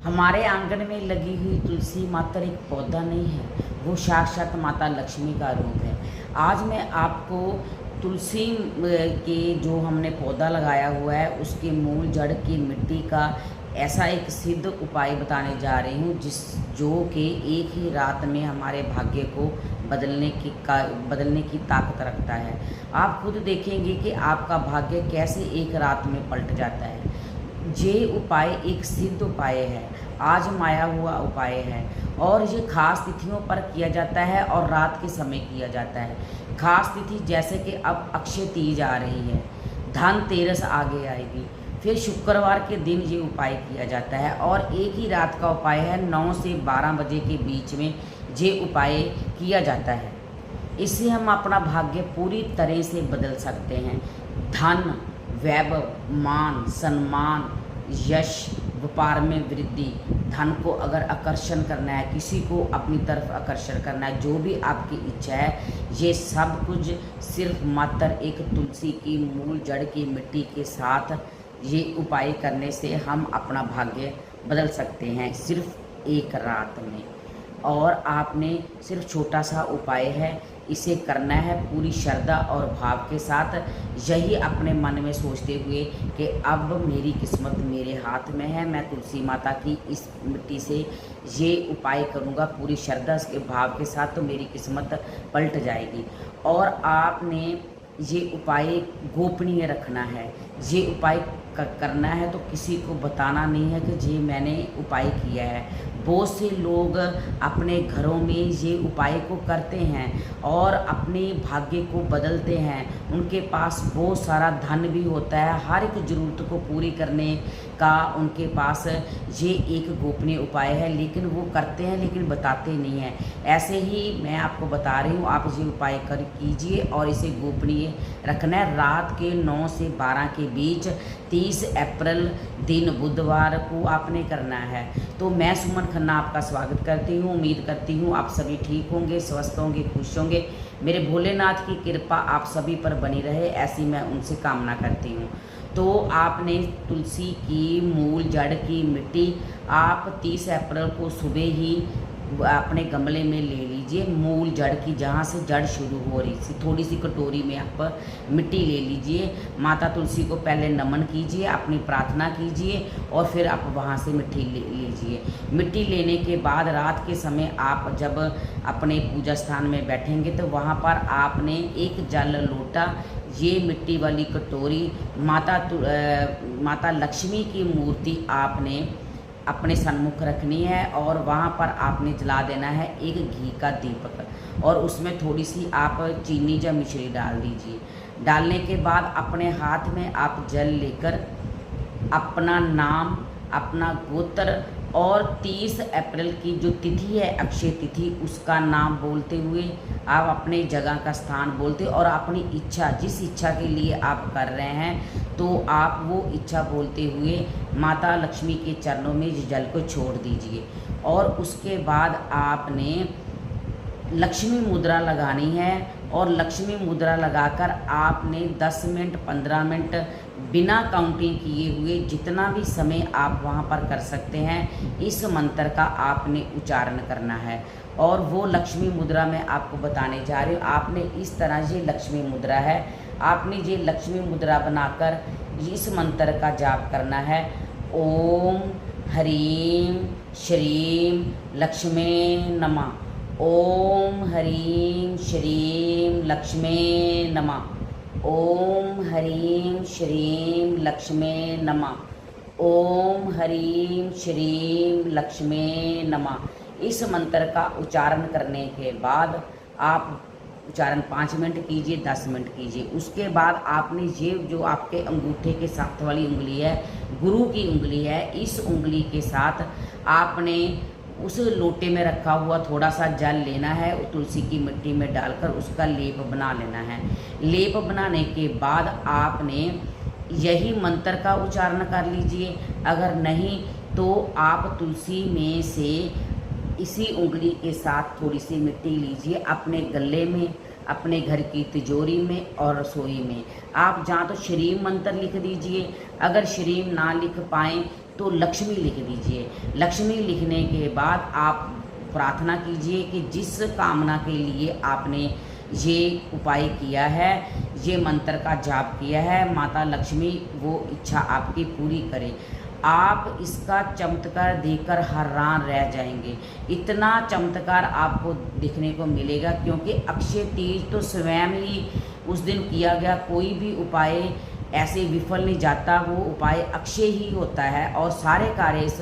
हमारे आंगन में लगी हुई तुलसी मात्र एक पौधा नहीं है, वो साक्षात माता लक्ष्मी का रूप है। आज मैं आपको तुलसी के जो हमने पौधा लगाया हुआ है उसके मूल जड़ की मिट्टी का ऐसा एक सिद्ध उपाय बताने जा रही हूँ जो कि एक ही रात में हमारे भाग्य को बदलने की ताकत रखता है। आप खुद देखेंगे कि आपका भाग्य कैसे एक रात में पलट जाता है। ये उपाय एक सिद्ध उपाय है, आजमाया हुआ उपाय है और ये खास तिथियों पर किया जाता है और रात के समय किया जाता है। खास तिथि जैसे कि अब अक्षय तीज आ रही है, धनतेरस आगे आएगी, फिर शुक्रवार के दिन ये उपाय किया जाता है और एक ही रात का उपाय है। 9 से 12 बजे के बीच में ये उपाय किया जाता है। इससे हम अपना भाग्य पूरी तरह से बदल सकते हैं। धन, वैभव, मान, सम्मान, यश, व्यापार में वृद्धि, धन को अगर आकर्षण करना है, किसी को अपनी तरफ आकर्षण करना है, जो भी आपकी इच्छा है, ये सब कुछ सिर्फ मात्र एक तुलसी की मूल जड़ की मिट्टी के साथ ये उपाय करने से हम अपना भाग्य बदल सकते हैं, सिर्फ एक रात में। और आपने सिर्फ छोटा सा उपाय है, इसे करना है पूरी श्रद्धा और भाव के साथ, यही अपने मन में सोचते हुए कि अब मेरी किस्मत मेरे हाथ में है, मैं तुलसी माता की इस मिट्टी से ये उपाय करूँगा पूरी श्रद्धा के भाव के साथ, तो मेरी किस्मत पलट जाएगी। और आपने ये उपाय गोपनीय रखना है, ये उपाय करना है तो किसी को बताना नहीं है कि ये मैंने उपाय किया है। बहुत से लोग अपने घरों में ये उपाय को करते हैं और अपने भाग्य को बदलते हैं। उनके पास बहुत सारा धन भी होता है, हर एक ज़रूरत को पूरी करने का उनके पास ये एक गोपनीय उपाय है, लेकिन वो करते हैं लेकिन बताते नहीं हैं। ऐसे ही मैं आपको बता रही हूँ, आप ये उपाय कीजिए और इसे गोपनीय रखना है। रात के 9 से 12 के बीच 30 अप्रैल दिन बुधवार को आपने करना है। तो मैं सुमन खन्ना आपका स्वागत करती हूँ। उम्मीद करती हूँ आप सभी ठीक होंगे, स्वस्थ होंगे, खुश होंगे। मेरे भोलेनाथ की कृपा आप सभी पर बनी रहे, ऐसी मैं उनसे कामना करती हूँ। तो आपने तुलसी की मूल जड़ की मिट्टी आप 30 अप्रैल को सुबह ही अपने गमले में ले लीजिए। मूल जड़ की जहाँ से जड़ शुरू हो रही थी, थोड़ी सी कटोरी में आप मिट्टी ले लीजिए। माता तुलसी को पहले नमन कीजिए, अपनी प्रार्थना कीजिए और फिर आप वहाँ से मिट्टी ले लीजिए। मिट्टी लेने के बाद रात के समय आप जब अपने पूजा स्थान में बैठेंगे तो वहाँ पर आपने एक जल लोटा, ये मिट्टी वाली कटोरी, माता लक्ष्मी की मूर्ति आपने अपने सन्मुख रखनी है और वहाँ पर आपने जला देना है एक घी का दीपक और उसमें थोड़ी सी आप चीनी या मिश्री डाल दीजिए। डालने के बाद अपने हाथ में आप जल लेकर अपना नाम, अपना गोत्र और 30 अप्रैल की जो तिथि है अक्षय तिथि, उसका नाम बोलते हुए आप अपने जगह का स्थान बोलते और अपनी इच्छा, जिस इच्छा के लिए आप कर रहे हैं, तो आप वो इच्छा बोलते हुए माता लक्ष्मी के चरणों में इस जल को छोड़ दीजिए। और उसके बाद आपने लक्ष्मी मुद्रा लगानी है और लक्ष्मी मुद्रा लगाकर आपने 10 मिनट 15 मिनट बिना काउंटिंग किए हुए जितना भी समय आप वहाँ पर कर सकते हैं, इस मंत्र का आपने उच्चारण करना है। और वो लक्ष्मी मुद्रा मैं आपको बताने जा रही हूँ। आपने इस तरह ये लक्ष्मी मुद्रा है, आपने ये लक्ष्मी मुद्रा बनाकर इस मंत्र का जाप करना है। ओम ह्रीं श्रीं लक्ष्मी नमः। ओम ह्रीं श्रीं लक्ष्मी नमः। ओम ह्रीं श्रीं लक्ष्मी नमः। ओम ह्रीं श्रीं लक्ष्मी नमः। इस मंत्र का उच्चारण करने के बाद आप उच्चारण 5 मिनट कीजिए, 10 मिनट कीजिए। उसके बाद आपने ये जो आपके अंगूठे के साथ वाली उंगली है, गुरु की उंगली है, इस उंगली के साथ आपने उस लोटे में रखा हुआ थोड़ा सा जल लेना है, तुलसी की मिट्टी में डालकर उसका लेप बना लेना है। लेप बनाने के बाद आपने यही मंत्र का उच्चारण कर लीजिए। अगर नहीं तो आप तुलसी में से इसी उंगली के साथ थोड़ी सी मिट्टी लीजिए, अपने गले में, अपने घर की तिजोरी में और रसोई में। आप जहाँ तो श्रीम मंत्र लिख दीजिए। अगर श्रीम ना लिख पाएँ तो लक्ष्मी लिख दीजिए। लक्ष्मी लिखने के बाद आप प्रार्थना कीजिए कि जिस कामना के लिए आपने ये उपाय किया है, ये मंत्र का जाप किया है, माता लक्ष्मी वो इच्छा आपकी पूरी करे। आप इसका चमत्कार देखकर हैरान रह जाएंगे। इतना चमत्कार आपको दिखने को मिलेगा, क्योंकि अक्षय तीज तो स्वयं ही उस दिन किया गया कोई भी उपाय ऐसे विफल नहीं जाता। वो उपाय अक्षय ही होता है और सारे कार्य इस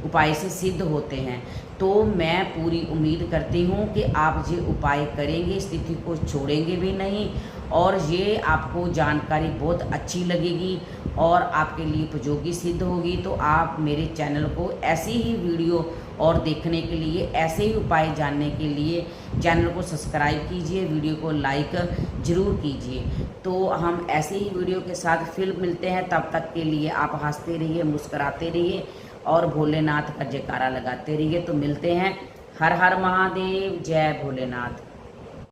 उपाय से सिद्ध होते हैं। तो मैं पूरी उम्मीद करती हूँ कि आप ये उपाय करेंगे, स्थिति को छोड़ेंगे भी नहीं, और ये आपको जानकारी बहुत अच्छी लगेगी और आपके लिए उपयोगी सिद्ध होगी। तो आप मेरे चैनल को ऐसी ही वीडियो और देखने के लिए, ऐसे ही उपाय जानने के लिए चैनल को सब्सक्राइब कीजिए, वीडियो को लाइक ज़रूर कीजिए। तो हम ऐसे ही वीडियो के साथ फिर मिलते हैं। तब तक के लिए आप हंसते रहिए, मुस्कुराते रहिए और भोलेनाथ का जयकारा लगाते रहिए। तो मिलते हैं। हर हर महादेव, जय भोलेनाथ।